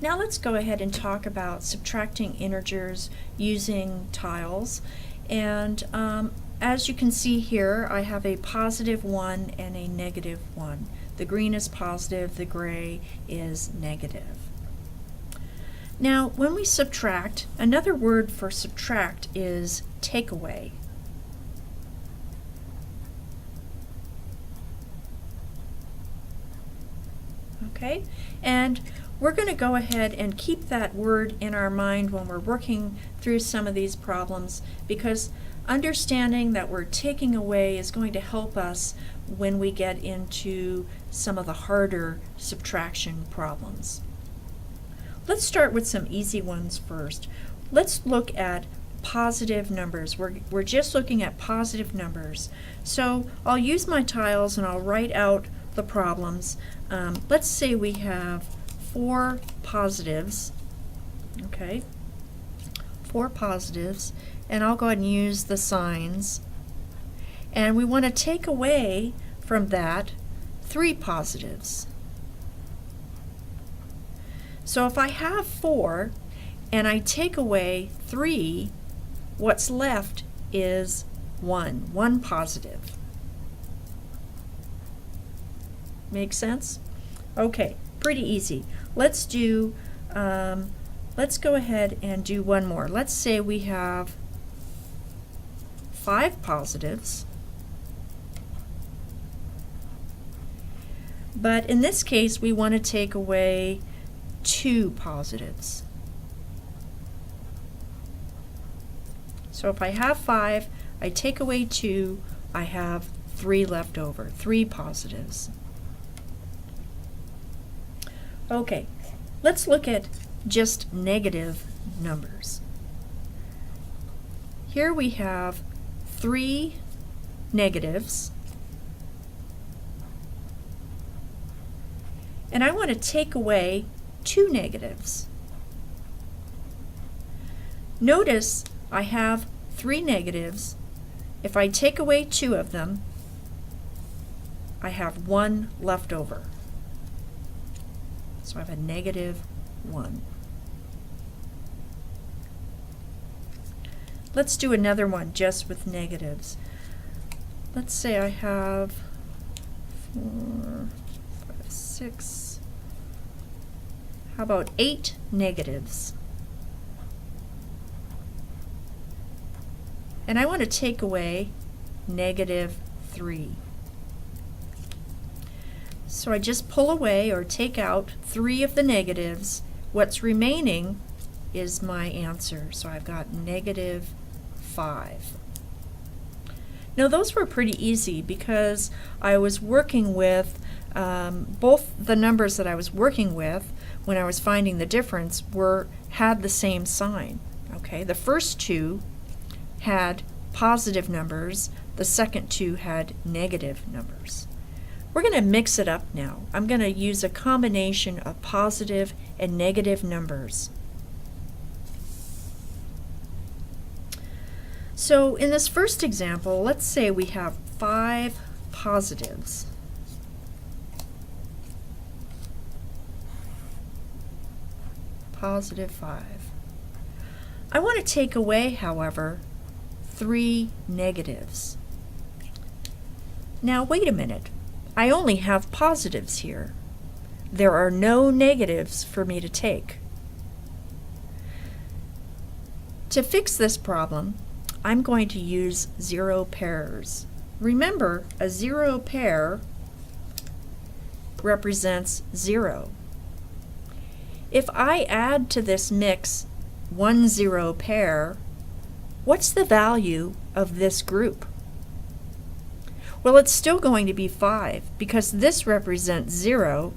Now let's go ahead and talk about subtracting integers using tiles. And as you can see here, I have a positive 1 and a negative 1. The green is positive, the gray is negative. Now when we subtract, another word for subtract is take away. Okay, and we're going to go ahead and keep that word in our mind when we're working through some of these problems, because understanding that we're taking away is going to help us when we get into some of the harder subtraction problems. Let's start with some easy ones first. Let's look at positive numbers. We're just looking at positive numbers. So I'll use my tiles and I'll write out the problems. Let's say we have 4 positives, okay, 4 positives, and I'll go ahead and use the signs. And we want to take away from that 3 positives. So if I have 4 and I take away 3, what's left is 1 positive. Make sense? Okay, pretty easy. Let's do, let's go ahead and do one more. Let's say we have 5 positives, but in this case we want to take away 2 positives. So if I have 5, I take away 2, I have 3 left over, 3 positives. Okay, let's look at just negative numbers. Here we have 3 negatives, and I want to take away 2 negatives. Notice I have 3 negatives. If I take away 2 of them, I have 1 left over. So I have a negative 1. Let's do another one just with negatives. Let's say I have 4, 5, 6, how about 8 negatives? And I want to take away negative 3. So I just pull away or take out 3 of the negatives. What's remaining is my answer. So I've got negative 5. Now those were pretty easy because I was working with both the numbers that I was working with when I was finding the difference had the same sign. Okay, the first 2 had positive numbers, the second 2 had negative numbers. We're going to mix it up now. I'm going to use a combination of positive and negative numbers. So in this first example, let's say we have 5 positives. Positive 5. I want to take away, however, 3 negatives. Now wait a minute. I only have positives here. There are no negatives for me to take. To fix this problem, I'm going to use 0 pairs. Remember, a 0 pair represents 0. If I add to this mix 1 0 pair, what's the value of this group? Well, it's still going to be 5 because this represents 0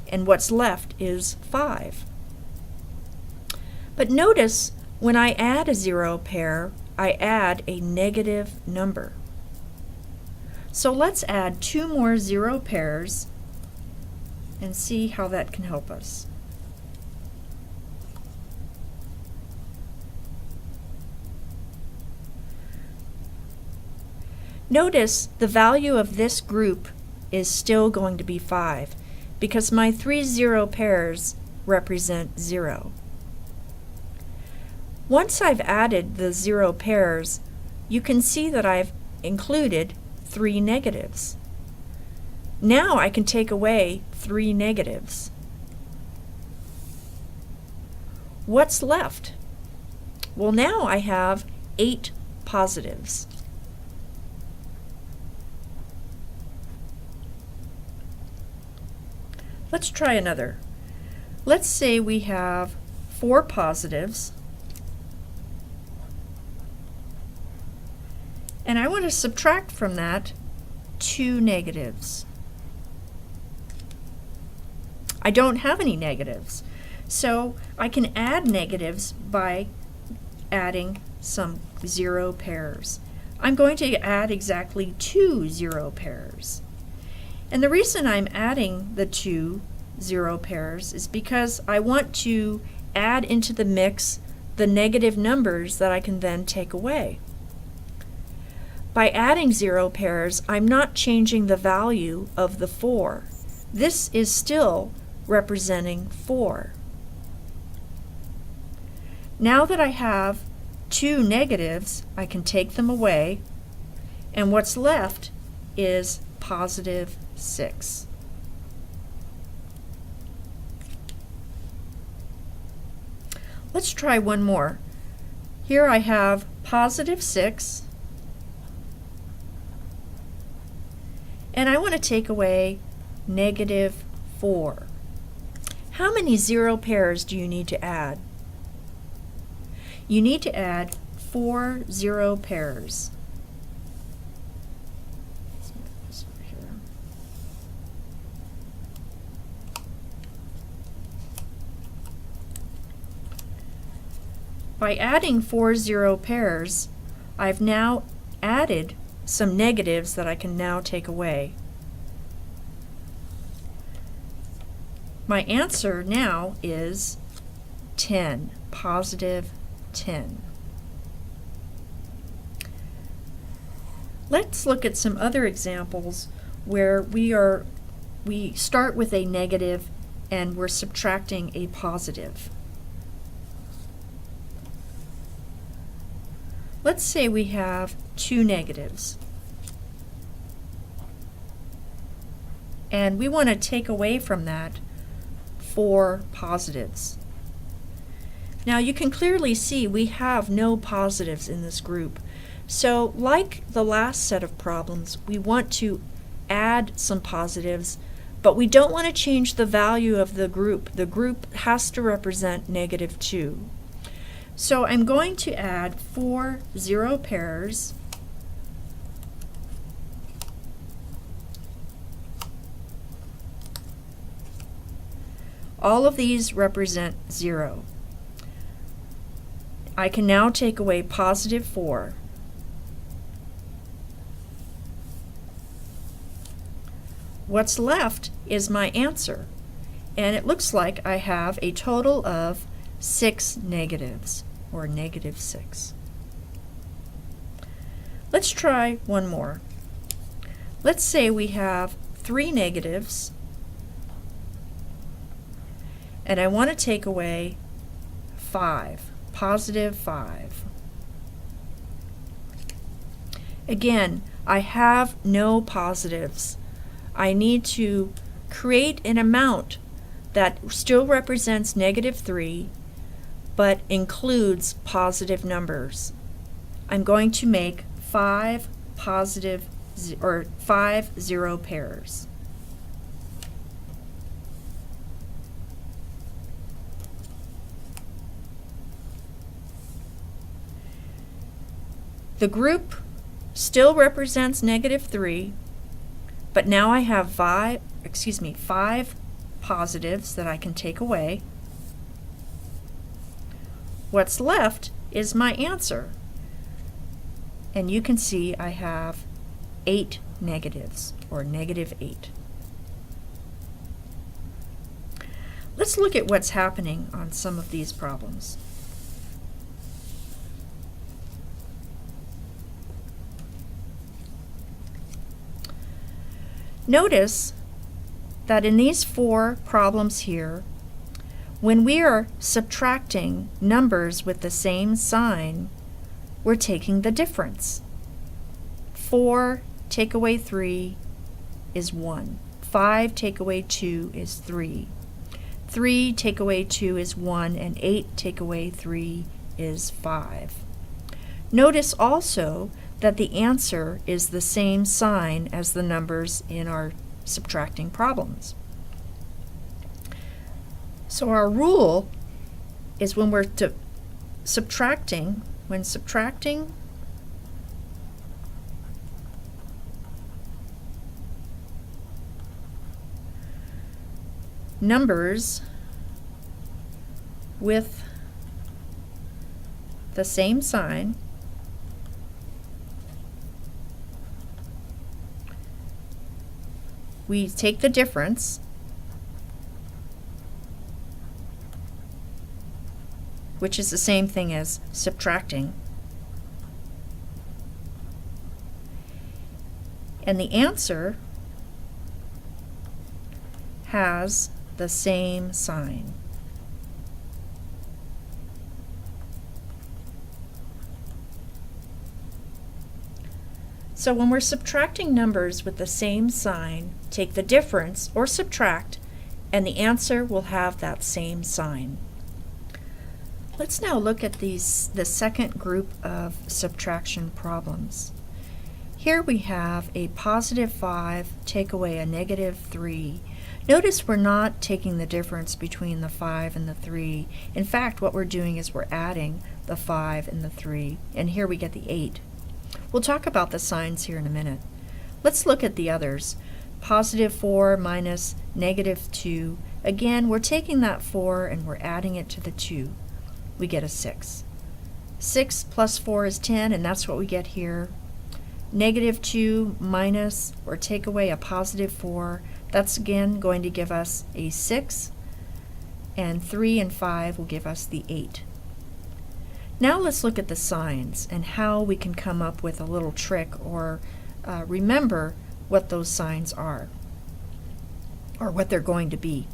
and what's left is 5. But notice when I add a 0 pair, I add a negative number. So let's add 2 more 0 pairs and see how that can help us. Notice the value of this group is still going to be 5 because my 3 0 pairs represent 0. Once I've added the 0 pairs, you can see that I've included 3 negatives. Now I can take away 3 negatives. What's left? Well, now I have 8 positives. Let's try another. Let's say we have 4 positives, and I want to subtract from that 2 negatives. I don't have any negatives, so I can add negatives by adding some 0 pairs. I'm going to add exactly 2 0 pairs. And the reason I'm adding the 2 0 pairs is because I want to add into the mix the negative numbers that I can then take away. By adding 0 pairs, I'm not changing the value of the 4. This is still representing 4. Now that I have 2 negatives, I can take them away, and what's left is positive 6. Let's try one more. Here I have positive 6, and I want to take away negative 4. How many 0 pairs do you need to add? You need to add 4 0 pairs. Let's move this over here. By adding 4 0 pairs, I've now added some negatives that I can now take away. My answer now is 10, positive 10. Let's look at some other examples where we start with a negative and we're subtracting a positive. Let's say we have 2 negatives, and we want to take away from that 4 positives. Now you can clearly see we have no positives in this group. So like the last set of problems, we want to add some positives, but we don't want to change the value of the group. The group has to represent negative 2. So I'm going to add 4 0 pairs, all of these represent 0. I can now take away positive 4. What's left is my answer, and it looks like I have a total of 6 negatives, or negative 6. Let's try one more. Let's say we have 3 negatives, and I want to take away 5, positive 5. Again, I have no positives. I need to create an amount that still represents negative 3, but includes positive numbers. I'm going to make 5 positive or 5 0 pairs. The group still represents negative 3, but now I have 5 positives that I can take away. What's left is my answer, and you can see I have 8 negatives, or negative 8. Let's look at what's happening on some of these problems. Notice that in these 4 problems here, when we are subtracting numbers with the same sign, we're taking the difference. 4 take away 3 is 1. 5 take away 2 is 3. 3 take away 2 is 1, and 8 take away 3 is 5. Notice also that the answer is the same sign as the numbers in our subtracting problems. So our rule is when subtracting numbers with the same sign, we take the difference, which is the same thing as subtracting, and the answer has the same sign. So when we're subtracting numbers with the same sign, take the difference or subtract, and the answer will have that same sign. Let's now look at the second group of subtraction problems. Here we have a positive 5 take away a negative 3. Notice we're not taking the difference between the 5 and the 3. In fact, what we're doing is we're adding the 5 and the 3, and here we get the 8. We'll talk about the signs here in a minute. Let's look at the others. Positive 4 minus negative 2. Again, we're taking that 4 and we're adding it to the 2. We get a 6. 6 plus 4 is 10, and that's what we get here. Negative 2 minus or take away a positive 4. That's again going to give us a 6, and 3 and 5 will give us the 8. Now let's look at the signs and how we can come up with a little trick or remember what those signs are or what they're going to be.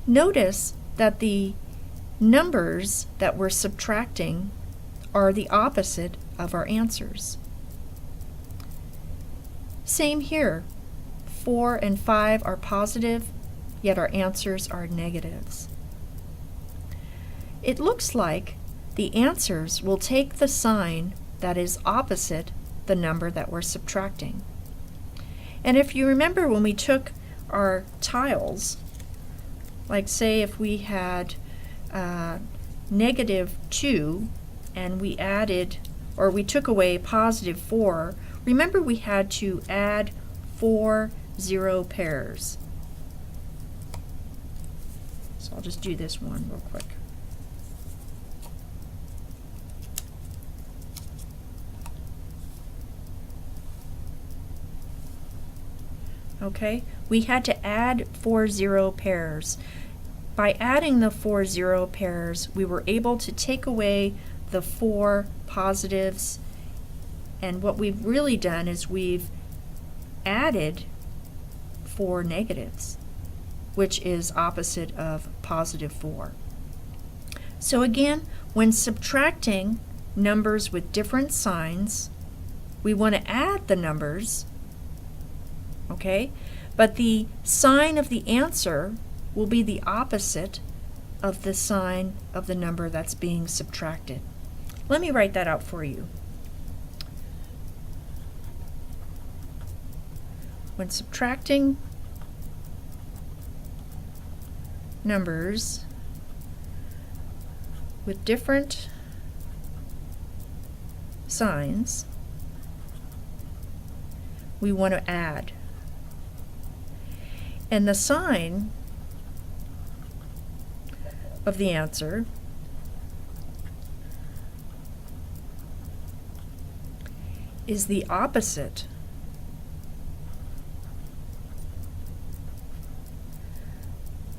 Notice that the numbers that we're subtracting are the opposite of our answers. Same here. 4 and 5 are positive, yet our answers are negatives. It looks like the answers will take the sign that is opposite the number that we're subtracting. And if you remember when we took our tiles, like say if we had negative 2 and we added, or we took away positive 4, remember we had to add 4 zero pairs. So I'll just do this one real quick. Okay, we had to add 4 zero pairs. By adding the 4 zero pairs, we were able to take away the 4 positives, and what we've really done is we've added 4 negatives, which is opposite of positive 4. So again, when subtracting numbers with different signs, we want to add the numbers, okay? But the sign of the answer will be the opposite of the sign of the number that's being subtracted. Let me write that out for you. When subtracting numbers with different signs, we want to add. And the sign of the answer is the opposite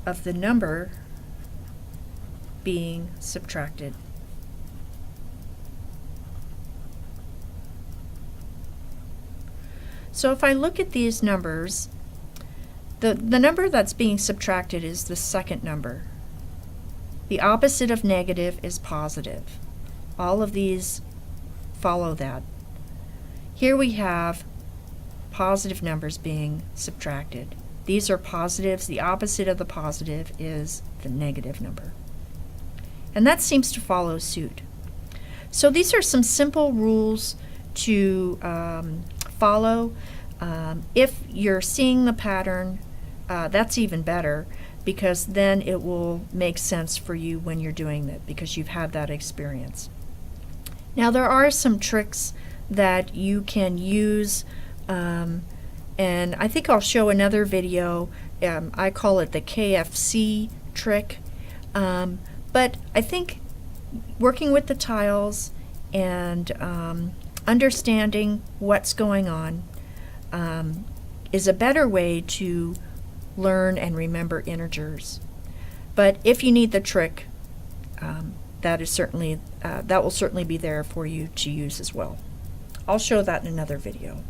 of the number being subtracted. So if I look at these numbers, The number that's being subtracted is the second number. The opposite of negative is positive. All of these follow that. Here we have positive numbers being subtracted. These are positives. The opposite of the positive is the negative number. And that seems to follow suit. So these are some simple rules to follow. If you're seeing the pattern, that's even better, because then it will make sense for you when you're doing it, because you've had that experience. Now there are some tricks that you can use, and I think I'll show another video. I call it the KFC trick, but I think working with the tiles and understanding what's going on is a better way to learn and remember integers. But if you need the trick, that will certainly be there for you to use as well. I'll show that in another video.